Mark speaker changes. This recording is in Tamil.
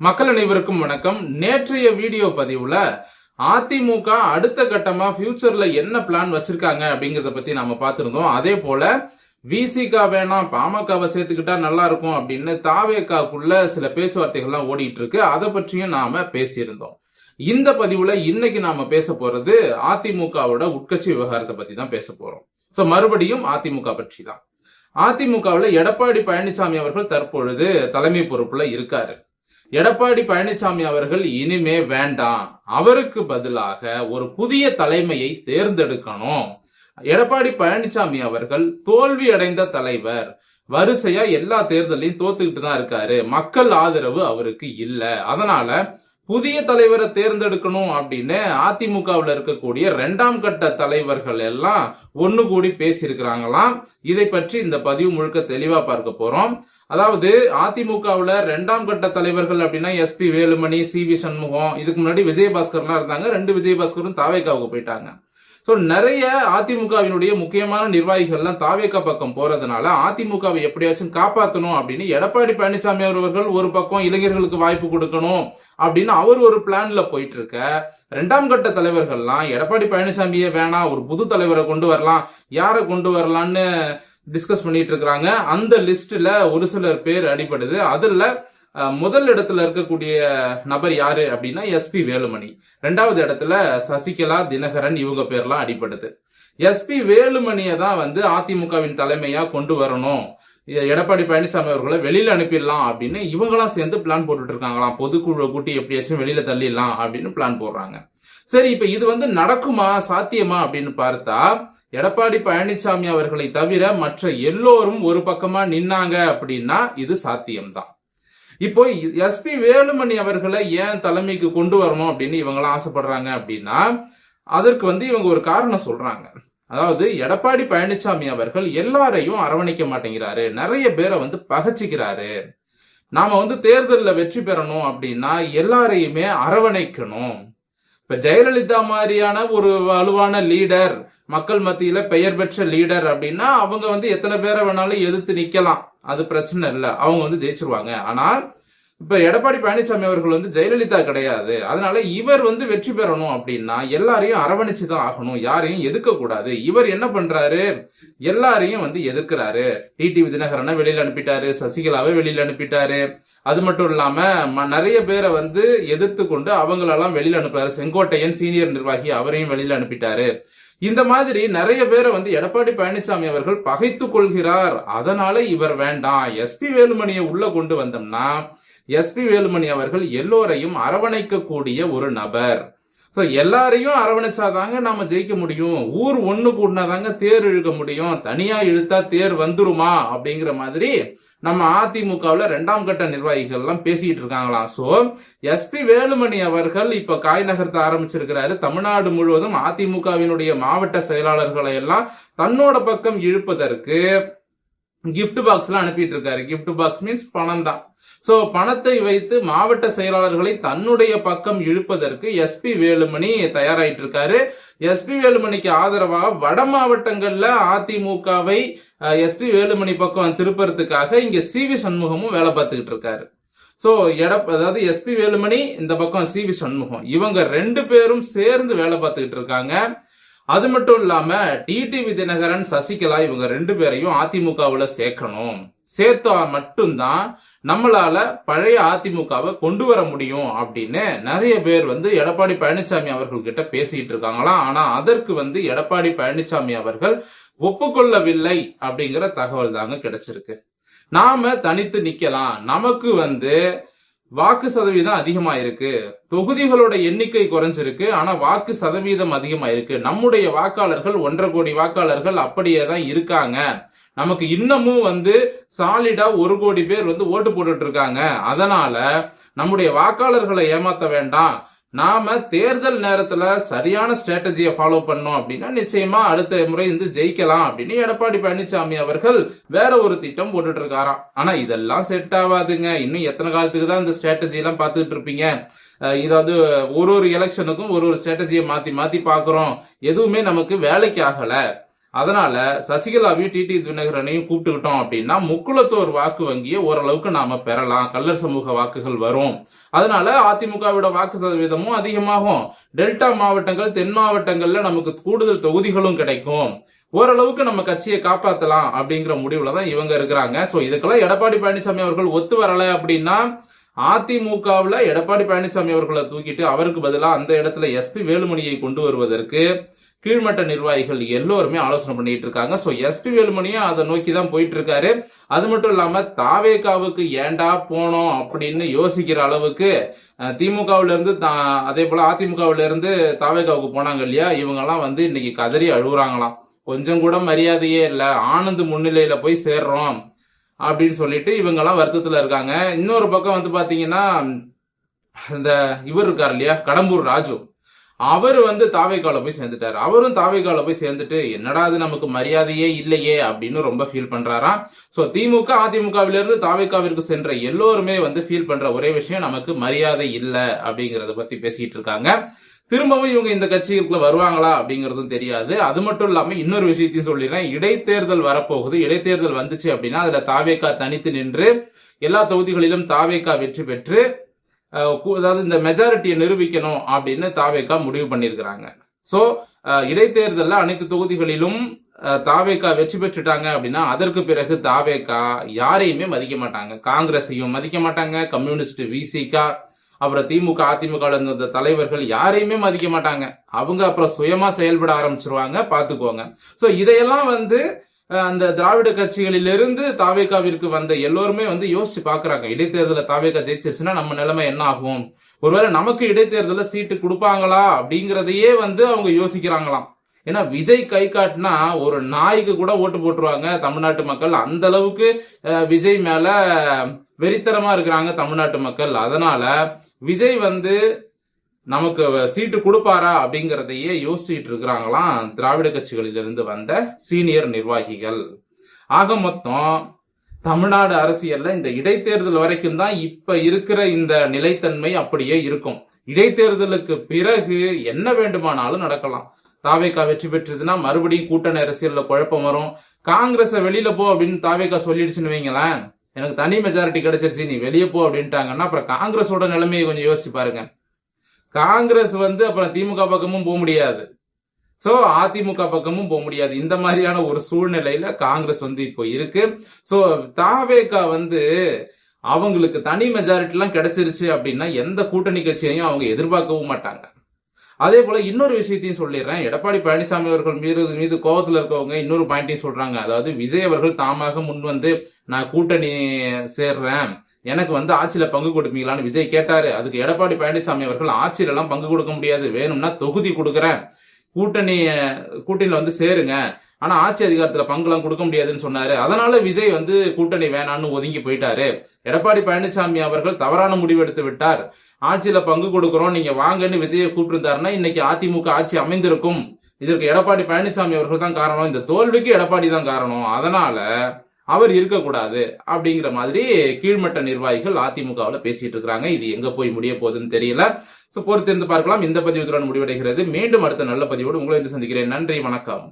Speaker 1: மக்கள் அனைவருக்கும் வணக்கம். நேற்றைய வீடியோ பதிவுல அதிமுக அடுத்த கட்டமா ஃபியூச்சர்ல என்ன பிளான் வச்சிருக்காங்க அப்படிங்கறத பத்தி நாம பார்த்திருந்தோம். அதே போல விசிகா வேணாம் பாமகவை சேர்த்துக்கிட்டா நல்லா இருக்கும் அப்படின்னு தாவேகாக்குள்ள சில பேச்சுவார்த்தைகள்லாம் ஓடிட்டு இருக்கு. அதை பற்றியும் நாம பேசியிருந்தோம். இந்த பதிவுல இன்னைக்கு நாம பேச போறது அதிமுகவோட உட்கட்சி விவகாரத்தை பத்தி தான் பேச போறோம். சோ மறுபடியும் அதிமுக பற்றி தான். அதிமுகவுல எடப்பாடி பழனிசாமி அவர்கள் தற்பொழுது தலைமை பொறுப்புல இருக்காரு. எடப்பாடி பழனிசாமி அவர்கள் இனிமே வேண்டாம், அவருக்கு பதிலாக ஒரு புதிய தலைமையை தேர்ந்தெடுக்கணும். எடப்பாடி பழனிசாமி அவர்கள் தோல்வி அடைந்த தலைவர், வரிசையா எல்லா தேர்தலையும் தோத்துக்கிட்டு தான் இருக்காரு, மக்கள் ஆதரவு அவருக்கு இல்ல, அதனால புதிய தலைவரை தேர்ந்தெடுக்கணும் அப்படின்னு அதிமுகவில் இருக்கக்கூடிய 2ஆம் கட்ட தலைவர்கள் எல்லாம் ஒன்னு கூடி பேசியிருக்கிறாங்களாம். இதை பற்றி இந்த பதிவு முழுக்க தெளிவா பார்க்க போறோம். அதாவது அதிமுகவுல 2ஆம் கட்ட தலைவர்கள் அப்படின்னா எஸ்பி வேலுமணி, சி.வி. சண்முகம், இதுக்கு முன்னாடி விஜயபாஸ்கர்லாம் இருந்தாங்க. 2 விஜயபாஸ்கரும் தாவேகாவுக்கு போயிட்டாங்க. சோ நிறைய அதிமுகவினுடைய முக்கியமான நிர்வாகிகள்லாம் தாவேகா பக்கம் போறதுனால அதிமுகவை எப்படியாச்சும் காப்பாற்றணும் அப்படின்னு எடப்பாடி பழனிசாமி அவர்கள் ஒரு பக்கம் இளைஞர்களுக்கு வாய்ப்பு கொடுக்கணும் அப்படின்னு அவர் ஒரு பிளான்ல போயிட்டு இருக்க, 2ஆம் கட்ட தலைவர்கள்லாம் எடப்பாடி பழனிசாமியே வேணாம், ஒரு புது தலைவரை கொண்டு வரலாம், யாரை கொண்டு வரலான்னு டிஸ்கஸ் பண்ணிட்டு இருக்கிறாங்க. அந்த லிஸ்ட்ல ஒரு சிலர் பேர் அடிபடுது. அதுல முதல் இடத்துல இருக்கக்கூடிய நபர் யாரு அப்படின்னா எஸ்பி வேலுமணி. 2வது இடத்துல சசிகலா, தினகரன், இவங்க பேர்லாம் அடிபடுது. எஸ்பி வேலுமணியை தான் அதிமுகவின் தலைமையா கொண்டு வரணும், எடப்பாடி பழனிசாமி அவர்களை வெளியில அனுப்பிடலாம் அப்படின்னு இவங்கெல்லாம் சேர்ந்து பிளான் போட்டுட்டு இருக்காங்களாம். பொதுக்குழு கூட்டி எப்படியாச்சும் வெளியில தள்ளிடலாம் அப்படின்னு பிளான் போடுறாங்க. சரி, இப்ப இது நடக்குமா, சாத்தியமா அப்படின்னு பார்த்தா, எடப்பாடி பழனிசாமி அவர்களை தவிர மற்ற எல்லோரும் ஒரு பக்கமா நின்னாங்க அப்படின்னா இது சாத்தியம்தான். இப்போ எஸ்பி வேலுமணி அவர்களை ஏன் தலைமைக்கு கொண்டு வரணும் அப்படின்னு இவங்களாம் ஆசைப்படுறாங்க அப்படின்னா, அதற்கு இவங்க ஒரு காரணம் சொல்றாங்க. அதாவது எடப்பாடி பழனிசாமி அவர்கள் எல்லாரையும் அரவணைக்க மாட்டேங்கிறாரு, நிறைய பேரை பகச்சிக்கிறாரு. நாம தேர்தலில் வெற்றி பெறணும் அப்படின்னா எல்லாரையுமே அரவணைக்கணும். இப்ப ஜெயலலிதா மாதிரியான ஒரு வலுவான லீடர், மக்கள் மத்தியில பெயர் பெற்ற லீடர் அப்படின்னா அவங்க எத்தனை பேரை வேணாலும் எதிர்த்து நிக்கலாம், அது பிரச்சனை இல்ல, அவங்க ஜெயிச்சிருவாங்க. ஆனா இப்ப எடப்பாடி பழனிசாமி அவர்கள் ஜெயலலிதா கிடையாது. அதனால இவர் வெற்றி பெறணும் அப்படின்னா எல்லாரையும் அரவணைச்சுதான் ஆகணும், யாரையும் எதிர்க்க கூடாது. இவர் என்ன பண்றாரு, எல்லாரையும் எதிர்க்கிறாரு. டிடிவி தினகரனை வெளியில அனுப்பிட்டாரு, சசிகலாவை வெளியில அனுப்பிட்டாரு. அது மட்டும் இல்லாம நிறைய பேரை எதிர்த்து கொண்டு அவங்களெல்லாம் வெளியில அனுப்புறாரு. செங்கோட்டையன் சீனியர் நிர்வாகி, அவரையும் வெளியில அனுப்பிட்டாரு. இந்த மாதிரி நிறைய பேரை எடப்பாடி பழனிசாமி அவர்கள் பகைத்துக் கொள்கிறார். அதனால இவர் வேண்டாம், எஸ்பி வேலுமணியை உள்ள கொண்டு வந்தோம்னா எஸ்பி வேலுமணி அவர்கள் எல்லோரையும் அரவணைக்க கூடிய ஒரு நபர். சோ எல்லாரையும் அரவணைச்சாதாங்க நாம ஜெயிக்க முடியும். ஊர் ஒண்ணு கூடினாதாங்க தேர் இழுக்க முடியும், தனியா இழுத்தா தேர் வந்துருமா அப்படிங்கிற மாதிரி நம்ம அதிமுகவுல 2ஆம் கட்ட நிர்வாகிகள் எல்லாம் பேசிட்டு இருக்காங்களாம். சோ எஸ்பி வேலுமணி அவர்கள் இப்ப காய் நகர்த்த ஆரம்பிச்சிருக்கிறாரு. தமிழ்நாடு முழுவதும் அதிமுகவினுடைய மாவட்ட செயலாளர்களை எல்லாம் தன்னோட பக்கம் இழுப்பதற்கு கிஃப்ட் பாக்ஸ் எல்லாம் அனுப்பிட்டு இருக்காரு. கிஃப்ட் பாக்ஸ் மீன்ஸ் பணம் தான். சோ பணத்தை வைத்து மாவட்ட செயலாளர்களை தன்னுடைய பக்கம் இழுப்பதற்கு எஸ்பி வேலுமணி தயாராயிட்டு இருக்காரு. எஸ்பி வேலுமணிக்கு ஆதரவாக வட மாவட்டங்கள்ல அதிமுகவை எஸ்பி வேலுமணி பக்கம் திருப்பறதுக்காக இங்க சி.வி. சண்முகமும் வேலை பார்த்துக்கிட்டு இருக்காரு. சோ அதாவது எஸ்பி வேலுமணி, இந்த பக்கம் சி.வி. சண்முகம், இவங்க 2 பேரும் சேர்ந்து வேலை பார்த்துக்கிட்டு இருக்காங்க. அது மட்டும் இல்லாம டிடிவி தினகரன், சசிகலா, இவங்க 2 பேரையும் அதிமுகவுல சேர்க்கணும். சேர்த்தா மட்டும்தான் நம்மளால பழைய அதிமுகவை கொண்டு வர முடியும் அப்படின்னு நிறைய பேர் எடப்பாடி பழனிசாமி அவர்கள் கிட்ட பேசிட்டு இருக்காங்களாம். ஆனா அதற்கு எடப்பாடி பழனிசாமி அவர்கள் ஒப்புக்கொள்ளவில்லை அப்படிங்கிற தகவல் தாங்க கிடைச்சிருக்கு. நாம தனித்து நிக்கலாம், நமக்கு வாக்கு சதவீதம் அதிகமா இருக்கு, தொகுதிகளோட எண்ணிக்கை குறைஞ்சிருக்கு, ஆனா வாக்கு சதவீதம் அதிகமா இருக்கு, நம்முடைய வாக்காளர்கள் 1.5 கோடி வாக்காளர்கள் அப்படியே தான் இருக்காங்க, நமக்கு இன்னமும் சாலிடா 1 கோடி பேர் ஓட்டு போட்டுட்டு இருக்காங்க, அதனால நம்முடைய வாக்காளர்களை ஏமாத்த வேண்டாம், நாம தேர்தல் நேரத்துல சரியான ஸ்ட்ராட்டஜியை ஃபாலோ பண்ணோம் அப்படின்னா நிச்சயமா அடுத்த முறை ஜெயிக்கலாம் அப்படின்னு எடப்பாடி பழனிசாமி அவர்கள் வேற ஒரு திட்டம் போட்டுட்டு இருக்காராம். ஆனா இதெல்லாம் செட் ஆகாதுங்க. இன்னும் எத்தனை காலத்துக்கு தான் இந்த ஸ்ட்ராட்டஜி எல்லாம் பாத்துக்கிட்டு இருப்பீங்க? இதாவது ஒரு எலெக்ஷனுக்கும் ஒரு ஸ்ட்ராட்டஜியை மாத்தி மாத்தி பாக்குறோம், எதுவுமே நமக்கு வேலைக்கு ஆகல. அதனால சசிகலாவையும் டிடி தினகரனையும் கூப்பிட்டுக்கிட்டோம் அப்படின்னா முக்குளத்தோர் வாக்கு வங்கியை ஓரளவுக்கு நாம பெறலாம், கள்ளர் சமூக வாக்குகள் வரும். அதனால அதிமுகவோட வாக்கு சதவீதமும் அதிகமாகும், டெல்டா மாவட்டங்கள் தென் மாவட்டங்கள்ல நமக்கு கூடுதல் தொகுதிகளும் கிடைக்கும், ஓரளவுக்கு நம்ம கட்சியை காப்பாத்தலாம் அப்படிங்கிற முடிவுல தான் இவங்க இருக்கிறாங்க. சோ இதுக்கெல்லாம் எடப்பாடி பழனிசாமி அவர்கள் ஒத்து வரல அப்படின்னா அதிமுகவுல எடப்பாடி பழனிசாமி அவர்களை தூக்கிட்டு அவருக்கு பதிலா அந்த இடத்துல எஸ்பி வேலுமணியை கொண்டு வருவதற்கு கீழ்மட்ட நிர்வாகிகள் எல்லோருமே ஆலோசனை பண்ணிட்டு இருக்காங்க. சோ எஸ்பி வேலுமணியும் அதை நோக்கி தான் போயிட்டு இருக்காரு. அது மட்டும் இல்லாம தாவேகாவுக்கு ஏண்டா போனோம் அப்படின்னு யோசிக்கிற அளவுக்கு திமுகவுல இருந்து அதே போல அதிமுகவுல இருந்து தாவேகாவுக்கு போனாங்க இல்லையா, இவங்க எல்லாம் இன்னைக்கு கதறி அழுகுறாங்களாம். கொஞ்சம் கூட மரியாதையே இல்ல, ஆனந்த் முன்னிலையில போய் சேர்றோம் அப்படின்னு சொல்லிட்டு இவங்க எல்லாம் வருத்தத்துல இருக்காங்க. இன்னொரு பக்கம் பாத்தீங்கன்னா இந்த இவர் இருக்காரு இல்லையா, கடம்பூர் ராஜு, அவர் தாவேகால போய் சேர்ந்துட்டாரு. அவரும் தாவேகால போய் சேர்ந்துட்டு என்னடா அது நமக்கு மரியாதையே இல்லையே அப்படின்னு ரொம்ப ஃபீல் பண்றாராம். சோ திமுக அதிமுகவில இருந்து தாவேகாவிற்கு சென்ற எல்லோருமே ஃபீல் பண்ற ஒரே விஷயம் நமக்கு மரியாதை இல்ல அப்படிங்கறத பத்தி பேசிட்டு இருக்காங்க. திரும்பவும் இவங்க இந்த கட்சிகளுக்குள்ள வருவாங்களா அப்படிங்கறதும் தெரியாது. அது மட்டும் இல்லாம இன்னொரு விஷயத்தையும் சொல்லிடுறேன், இடைத்தேர்தல் வரப்போகுது. இடைத்தேர்தல் வந்துச்சு அப்படின்னா அதுல தாவேகா தனித்து நின்று எல்லா தொகுதிகளிலும் தாவேகா வெற்றி பெற்று அதாவது இந்த மெஜாரிட்டியை நிரூபிக்கணும் அப்படின்னு தாவேகா முடிவு பண்ணிருக்கிறாங்க. சோ இடைத்தேர்தல்ல அனைத்து தொகுதிகளிலும் தாவேகா வெற்றி பெற்றுட்டாங்க அப்படின்னா அதற்கு பிறகு தாவேகா யாரையுமே மதிக்க மாட்டாங்க, காங்கிரஸையும் மதிக்க மாட்டாங்க, கம்யூனிஸ்ட் விசிகா அப்புறம் திமுக அதிமுக இருந்த தலைவர்கள் யாரையுமே மதிக்க மாட்டாங்க. அவங்க அப்புறம் சுயமா செயல்பட ஆரம்பிச்சிருவாங்க, பாத்துக்கோங்க. சோ இதையெல்லாம் அந்த திராவிட கட்சிகளிலிருந்து தாவேகாவிற்கு வந்த எல்லோருமே யோசிச்சு பாக்குறாங்க, இடைத்தேர்தல தாவேகா ஜெயிச்சிருச்சுன்னா நம்ம நிலைமை என்ன ஆகும், ஒருவேளை நமக்கு இடைத்தேர்தல சீட்டு கொடுப்பாங்களா அப்படிங்கறதையே அவங்க யோசிக்கிறாங்களாம். ஏன்னா விஜய் கை காட்டினா ஒரு நாய்க்கு கூட ஓட்டு போட்டுருவாங்க தமிழ்நாட்டு மக்கள், அந்த அளவுக்கு விஜய் மேல வெறித்தனமா இருக்கிறாங்க தமிழ்நாட்டு மக்கள். அதனால விஜய் நமக்கு சீட்டு கொடுப்பாரா அப்படிங்கறதையே யோசிச்சுட்டு இருக்கிறாங்களாம் திராவிட கட்சிகளிலிருந்து வந்த சீனியர் நிர்வாகிகள். ஆக மொத்தம் தமிழ்நாடு அரசியல்ல இந்த இடைத்தேர்தல் வரைக்கும் தான் இப்ப இருக்கிற இந்த நிலைத்தன்மை அப்படியே இருக்கும். இடைத்தேர்தலுக்கு பிறகு என்ன வேண்டுமானாலும் நடக்கலாம். தாவேகா வெற்றி பெற்றதுன்னா மறுபடியும் கூட்டணி அரசியல்ல குழப்பம் வரும். காங்கிரஸ் வெளியில போ அப்படின்னு தாவேகா சொல்லிடுச்சுன்னு வைங்களேன், எனக்கு தனி மெஜாரிட்டி கிடைச்சிருச்சு நீ வெளியே போ அப்படின்ட்டாங்கன்னா அப்புறம் காங்கிரஸோட நிலைமையை கொஞ்சம் யோசிச்சு பாருங்க. காங்கிரஸ் அப்புறம் திமுக பக்கமும் போக முடியாது, சோ அதிமுக பக்கமும் போக முடியாது. இந்த மாதிரியான ஒரு சூழ்நிலையில காங்கிரஸ் இப்போ இருக்கு. சோ தாவேகா அவங்களுக்கு தனி மெஜாரிட்டி எல்லாம் கிடைச்சிருச்சு அப்படின்னா எந்த கூட்டணி கட்சியையும் அவங்க எதிர்பார்க்கவும் மாட்டாங்க. அதே போல இன்னொரு விஷயத்தையும் சொல்லிடுறேன், எடப்பாடி பழனிசாமி அவர்கள் மீது கோபத்துல இருக்கவங்க இன்னொரு பாயிண்டையும் சொல்றாங்க. அதாவது விஜய் அவர்கள் தாமாக முன் நான் கூட்டணி சேர்றேன், எனக்கு ஆட்சியில பங்கு கொடுப்பீங்களான்னு விஜய் கேட்டாரு. அதுக்கு எடப்பாடி பழனிசாமி அவர்கள் ஆட்சியில எல்லாம் பங்கு கொடுக்க முடியாது, வேணும்னா தொகுதி கொடுக்கறேன், கூட்டணியில சேருங்க, ஆனா ஆட்சி அதிகாரத்துல பங்கு எல்லாம் கொடுக்க முடியாதுன்னு சொன்னாரு. அதனால விஜய் கூட்டணி வேணான்னு ஒதுங்கி போயிட்டாரு. எடப்பாடி பழனிசாமி அவர்கள் தவறான முடிவு எடுத்து விட்டார், ஆட்சியில பங்கு கொடுக்கறோம் நீங்க வாங்கன்னு விஜயை கூப்பிட்டு இன்னைக்கு அதிமுக ஆட்சி அமைந்திருக்கும். இதற்கு எடப்பாடி பழனிசாமி அவர்கள் தான் காரணம், இந்த தோல்விக்கு எடப்பாடி தான் காரணம், அதனால அவர் இருக்கக்கூடாது அப்படிங்கிற மாதிரி கீழ்மட்ட நிர்வாகிகள் அதிமுகவில் பேசிட்டு இருக்காங்க. இது எங்க போய் முடிய போகுதுன்னு தெரியல. பொறுத்திருந்து பார்க்கலாம். இந்த பதிவு முடிவடைகிறது. மீண்டும் அடுத்த நல்ல பதிவோடு உங்களை சந்திக்கிறேன். நன்றி, வணக்கம்.